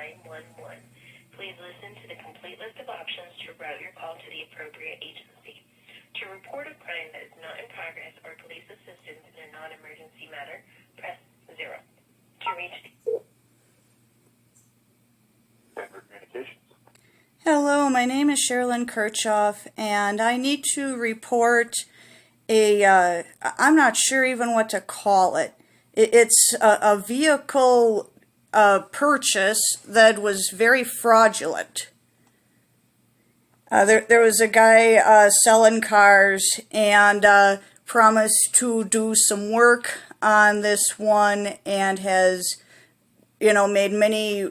911. Please listen to the complete list of options to route your call to the appropriate agency. To report a crime that is not in progress or police assistance in a non-emergency matter, press 0. To reach Communications. Hello, my name is Sherilyn Kirchhoff, and I need to report I'm not sure even what to call it. It's a vehicle purchase that was very fraudulent. There was a guy selling cars and promised to do some work on this one and has, made many,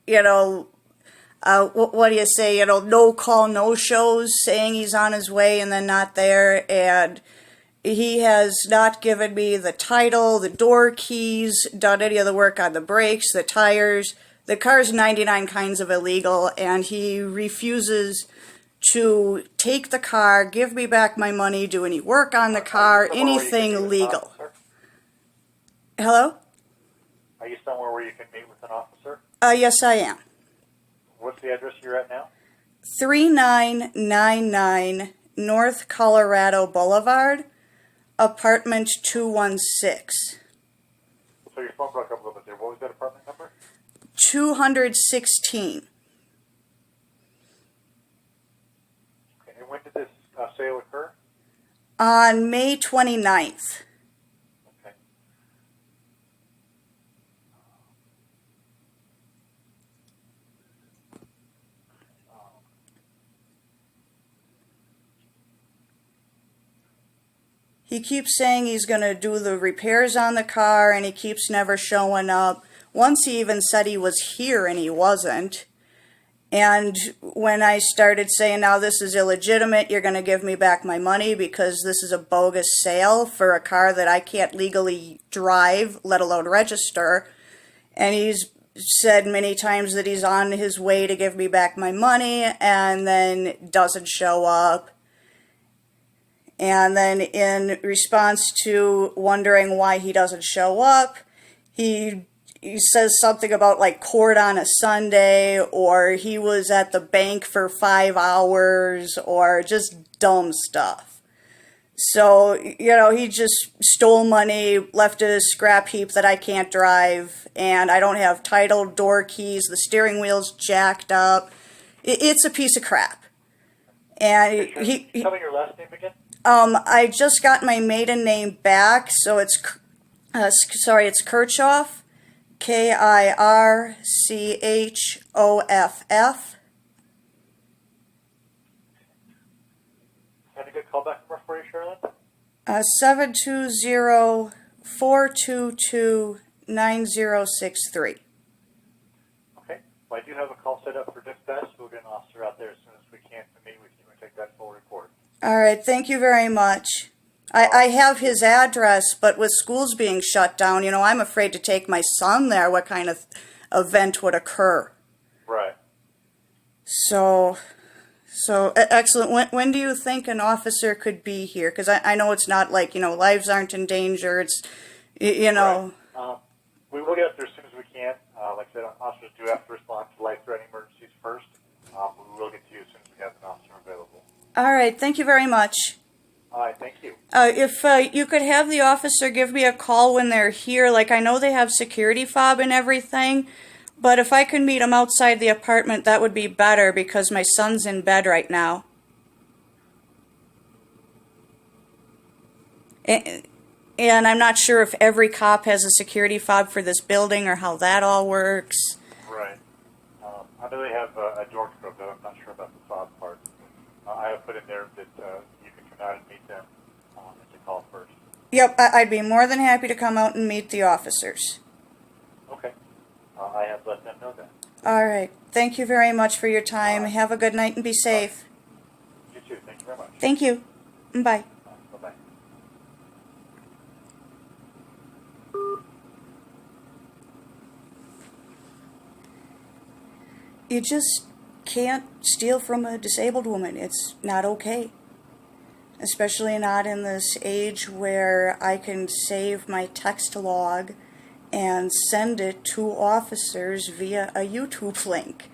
what do you say, no call, no shows, saying he's on his way and then not there, and he has not given me the title, the door keys, done any of the work on the brakes, the tires. The car's 99 kinds of illegal, and he refuses to take the car, give me back my money, do any work on the car, anything legal. Hello? Are you somewhere where you can meet with an officer? Yes, I am. What's the address you're at now? 3999 North Colorado Boulevard, apartment 216. So your phone broke up a little bit there. What was that apartment number? 216. Okay. And when did this sale occur? On May 29th. Okay. He keeps saying he's going to do the repairs on the car, and he keeps never showing up. Once he even said he was here, and he wasn't. And when I started saying, now this is illegitimate, you're going to give me back my money because this is a bogus sale for a car that I can't legally drive, let alone register. And he's said many times that he's on his way to give me back my money and then doesn't show up. And then in response to wondering why he doesn't show up, he says something about like court on a Sunday, or he was at the bank for 5 hours, or just dumb stuff. So, he just stole money, left it a scrap heap that I can't drive, and I don't have title, door keys, the steering wheel's jacked up. It's a piece of crap. And Tell me your last name again. I just got my maiden name back, so it's Kirchhoff, Kirchhoff. Had a good callback number for you, Sherilyn? 720-422-9063. Okay. Well, I do have a call set up for dispatch. We'll get an officer out there as soon as we can to meet with you and take that full report. All right, thank you very much. I have his address, but with schools being shut down, I'm afraid to take my son there. What kind of event would occur? Right. So excellent. When do you think an officer could be here? Because I know it's not like, lives aren't in danger. It's, Right. We will get up there as soon as we can. Like I said, officers do have to respond to life-threatening emergencies first. We will get to you as soon as we have an officer available. All right, thank you very much. All right, thank you. If you could have the officer give me a call when they're here, like I know they have security fob and everything, but if I can meet them outside the apartment, that would be better because my son's in bed right now. And I'm not sure if every cop has a security fob for this building or how that all works. Right. I know they have a door code, but I'm not sure about the fob part. I have put in there that you can come out and meet them if you call first. Yep, I'd be more than happy to come out and meet the officers. Okay. I have let them know that. All right. Thank you very much for your time. Have a good night and be safe. You too. Thank you very much. Thank you. Bye. Bye-bye. You just can't steal from a disabled woman. It's not okay. Especially not in this age where I can save my text log and send it to officers via a YouTube link.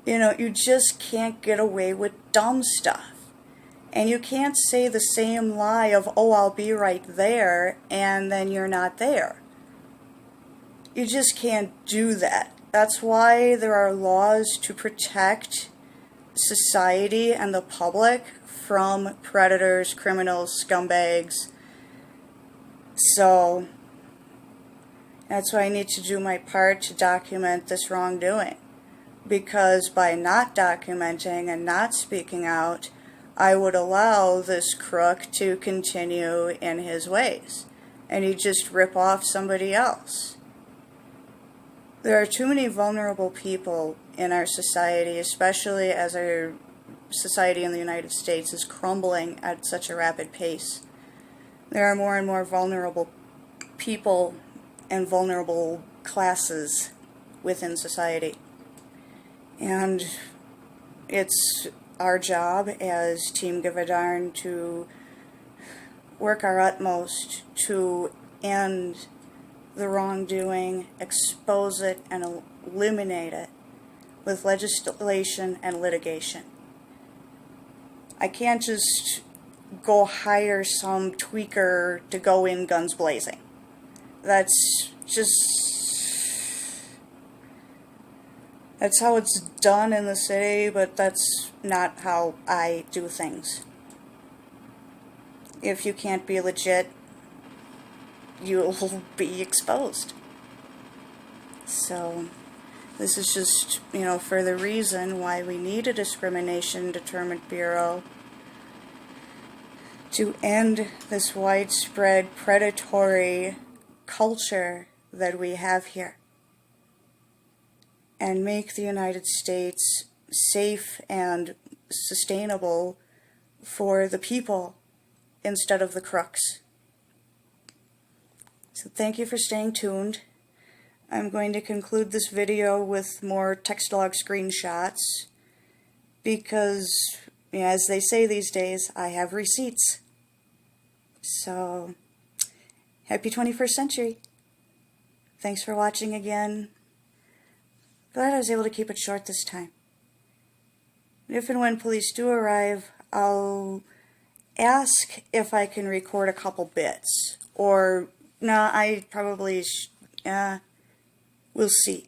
You know, you just can't get away with dumb stuff. And you can't say the same lie of, oh, I'll be right there, and then you're not there. You just can't do that. That's why there are laws to protect society and the public from predators, criminals, scumbags. So that's why I need to do my part to document this wrongdoing. Because by not documenting and not speaking out, I would allow this crook to continue in his ways. And he'd just rip off somebody else. There are too many vulnerable people in our society, especially as our society in the United States is crumbling at such a rapid pace. There are more and more vulnerable people and vulnerable classes within society. And it's our job as Team Give a Darn to work our utmost to end the wrongdoing, expose it, and eliminate it with legislation and litigation. I can't just go hire some tweaker to go in guns blazing. That's how it's done in the city, but that's not how I do things. If you can't be legit, you'll be exposed. So, this is just, for the reason why we need a Discrimination Deterrent Bureau to end this widespread predatory culture that we have here and make the United States safe and sustainable for the people instead of the crooks. So thank you for staying tuned. I'm going to conclude this video with more text log screenshots because, as they say these days, I have receipts. So, happy 21st century. Thanks for watching again. Glad I was able to keep it short this time. If and when police do arrive, I'll ask if I can record a couple bits. Or, no, I probably, we'll see.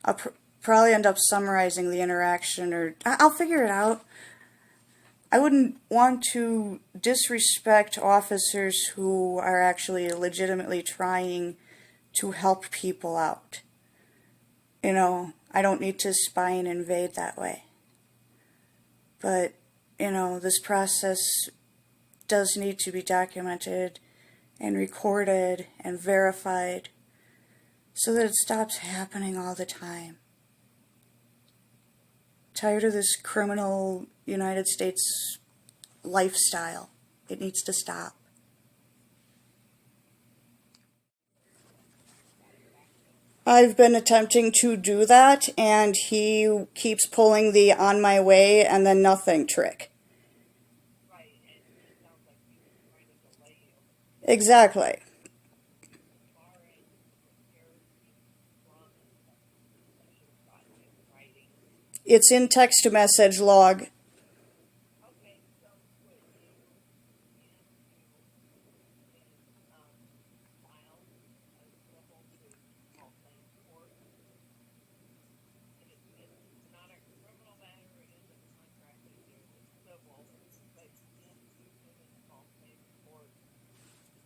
I'll probably end up summarizing the interaction, or I'll figure it out. I wouldn't want to disrespect officers who are actually legitimately trying to help people out. I don't need to spy and invade that way. But, this process does need to be documented and recorded and verified so that it stops happening all the time. Tired of this criminal United States lifestyle. It needs to stop. I've been attempting to do that, and he keeps pulling the on my way and then nothing trick. Right, and it sounds like he was trying to delay you. Exactly. As far as repairs being wrong and stuff, I should have gotten it in writing. It's in text message log. Okay, so what you need to do is file a civil to small claims court. It's not a criminal matter, it is a contract issue, it's civil, but you can sue him in small claims court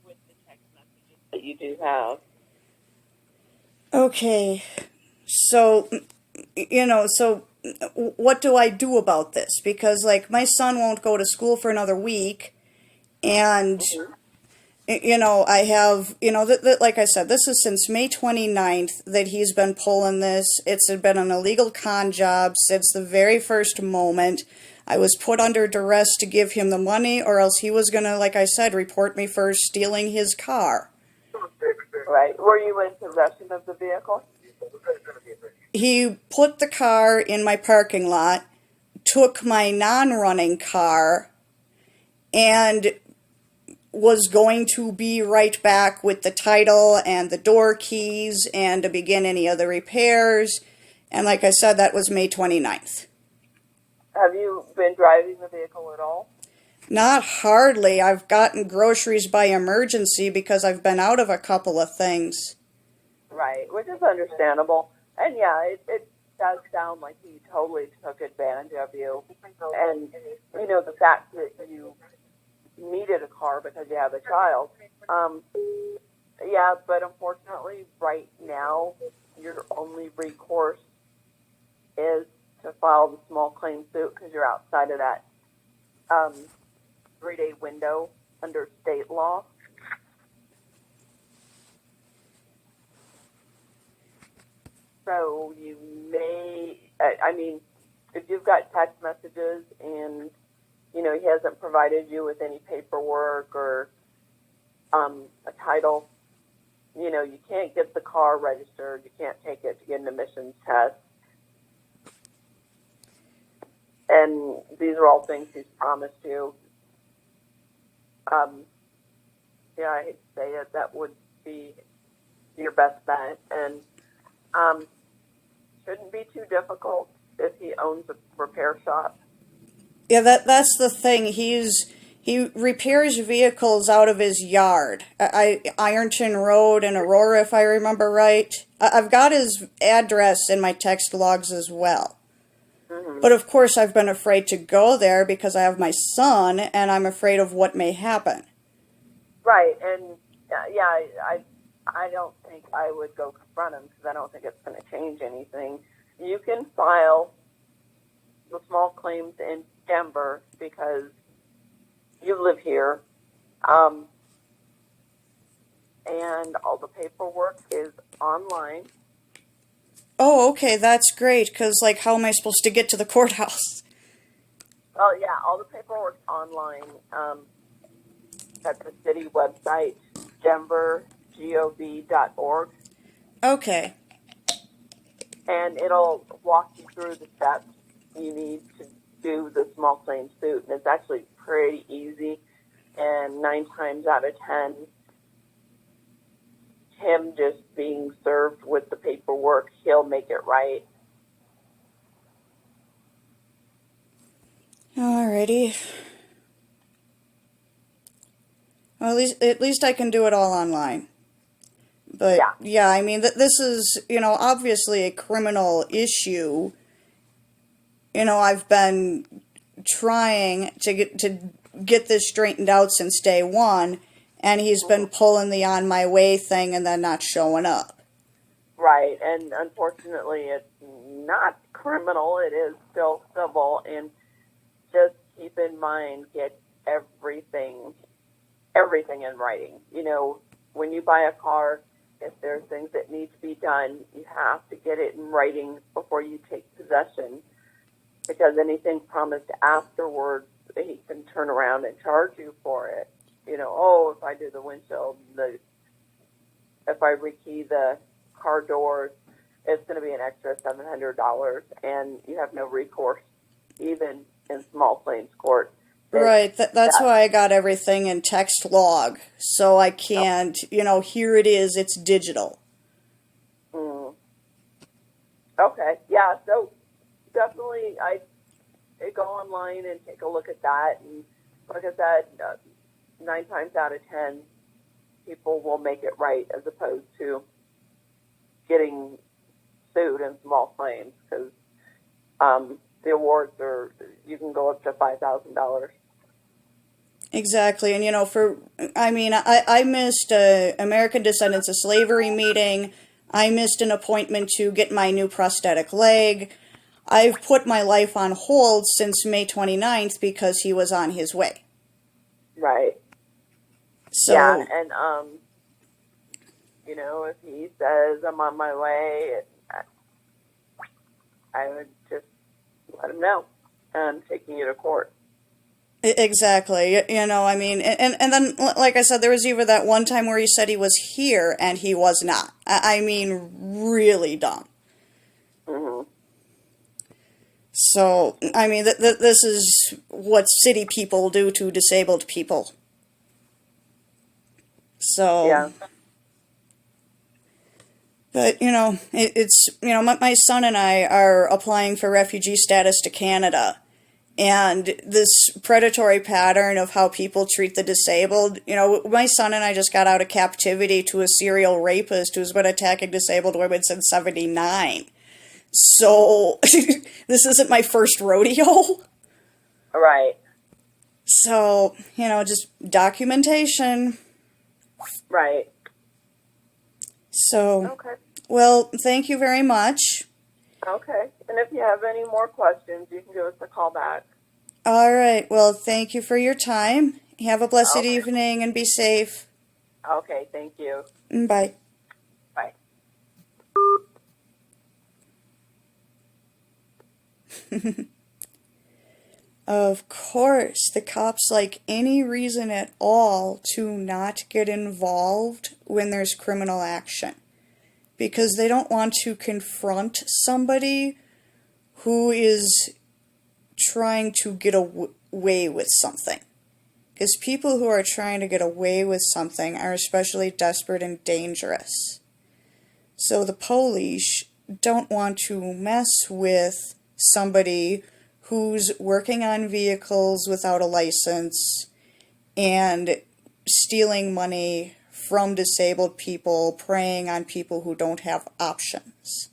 with the text messages that you do have. Okay. So, what do I do about this? Because, my son won't go to school for another week, and, I have, like I said, this is since May 29th that he's been pulling this. It's been an illegal con job since the very first moment. I was put under duress to give him the money, or else he was going to, like I said, report me for stealing his car. Right. Were you in possession of the vehicle? He put the car in my parking lot, took my non-running car, and was going to be right back with the title and the door keys and to begin any other repairs. And like I said, that was May 29th. Have you been driving the vehicle at all? Not hardly. I've gotten groceries by emergency because I've been out of a couple of things. Right, which is understandable. And yeah, it does sound like he totally took advantage of you. And, you know, the fact that you needed a car because you have a child. Yeah, but unfortunately, right now, your only recourse is to file the small claim suit because you're outside of that 3-day window under state law. So you may, I mean, if you've got text messages and, you know, he hasn't provided you with any paperwork or a title, you know, you can't get the car registered. You can't take it to get an emissions test. And these are all things he's promised you. Yeah, I hate to say it, that would be your best bet. And shouldn't be too difficult if he owns a repair shop. Yeah, that's the thing. He repairs vehicles out of his yard. Ironton Road in Aurora, if I remember right. I've got his address in my text logs as well. Mm-hmm. But of course I've been afraid to go there because I have my son and I'm afraid of what may happen. Right, and yeah, I don't think I would go confront him because I don't think it's going to change anything. You can file the small claims in Denver because you live here, and all the paperwork is online. Oh, okay, that's great, because, like, how am I supposed to get to the courthouse? Oh, yeah, all the paperwork's online at the city website, denvergov.org. Okay. And it'll walk you through the steps you need to do the small claim suit. And it's actually pretty easy. And 9 times out of 10, him just being served with the paperwork, he'll make it right. Alrighty. Well, at least I can do it all online. But, yeah, I mean, this is, you know, obviously a criminal issue. You know, I've been trying to get this straightened out since day one, and he's been pulling the on my way thing and then not showing up. Right, and unfortunately it's not criminal, it is still civil, and just keep in mind, get everything in writing. You know, when you buy a car, if there's things that need to be done, you have to get it in writing before you take possession, because anything promised afterwards, he can turn around and charge you for it. You know, oh, if I do the windshield, if I rekey the car doors, it's going to be an extra $700, and you have no recourse, even in small claims court. Right, that's why I got everything in text log, so I can't, you know, here it is, it's digital. Okay, yeah, so definitely I go online and take a look at that, and like I said, 9 times out of 10, people will make it right as opposed to getting sued in small claims, because the awards you can go up to $5,000. Exactly, and you know, I missed a American Descendants of Slavery meeting. I missed an appointment to get my new prosthetic leg. I've put my life on hold since May 29th because he was on his way. Right. So, yeah, and you know, if he says I'm on my way, I would just let him know I'm taking you to court. Exactly. You know, I mean, and then, like I said, there was even that one time where he said he was here and he was not. I mean, really dumb. Mm-hmm. So, I mean, this is what city people do to disabled people. So, Yeah. but, it's, my son and I are applying for refugee status to Canada. And this predatory pattern of how people treat the disabled, my son and I just got out of captivity to a serial rapist who's been attacking disabled women since '79. So, this isn't my first rodeo. Right. So, just documentation. Right. So, Okay. well, thank you very much. Okay. And if you have any more questions, you can give us a call back. All right. Well, thank you for your time. Have a blessed Okay. evening and be safe. Okay. Thank you. Bye. Bye. Of course, the cops like any reason at all to not get involved when there's criminal action, because they don't want to confront somebody who is trying to get away with something. Because people who are trying to get away with something are especially desperate and dangerous. So the police don't want to mess with somebody who's working on vehicles without a license and stealing money from disabled people, preying on people who don't have options.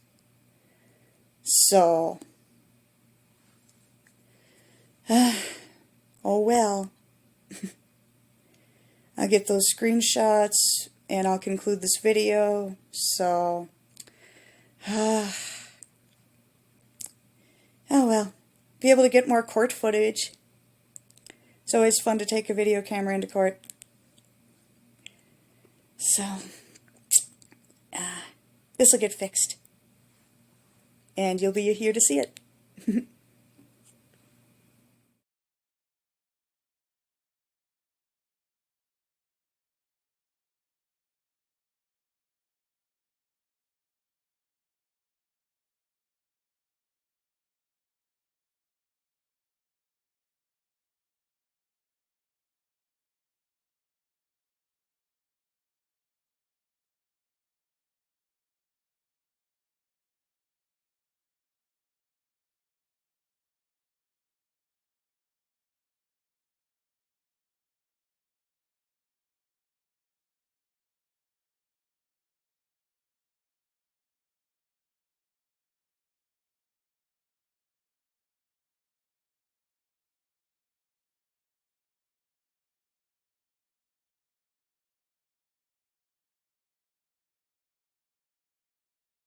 So, oh well. I'll get those screenshots and I'll conclude this video. So, oh well. Be able to get more court footage. It's always fun to take a video camera into court. So, this will get fixed. And you'll be here to see it.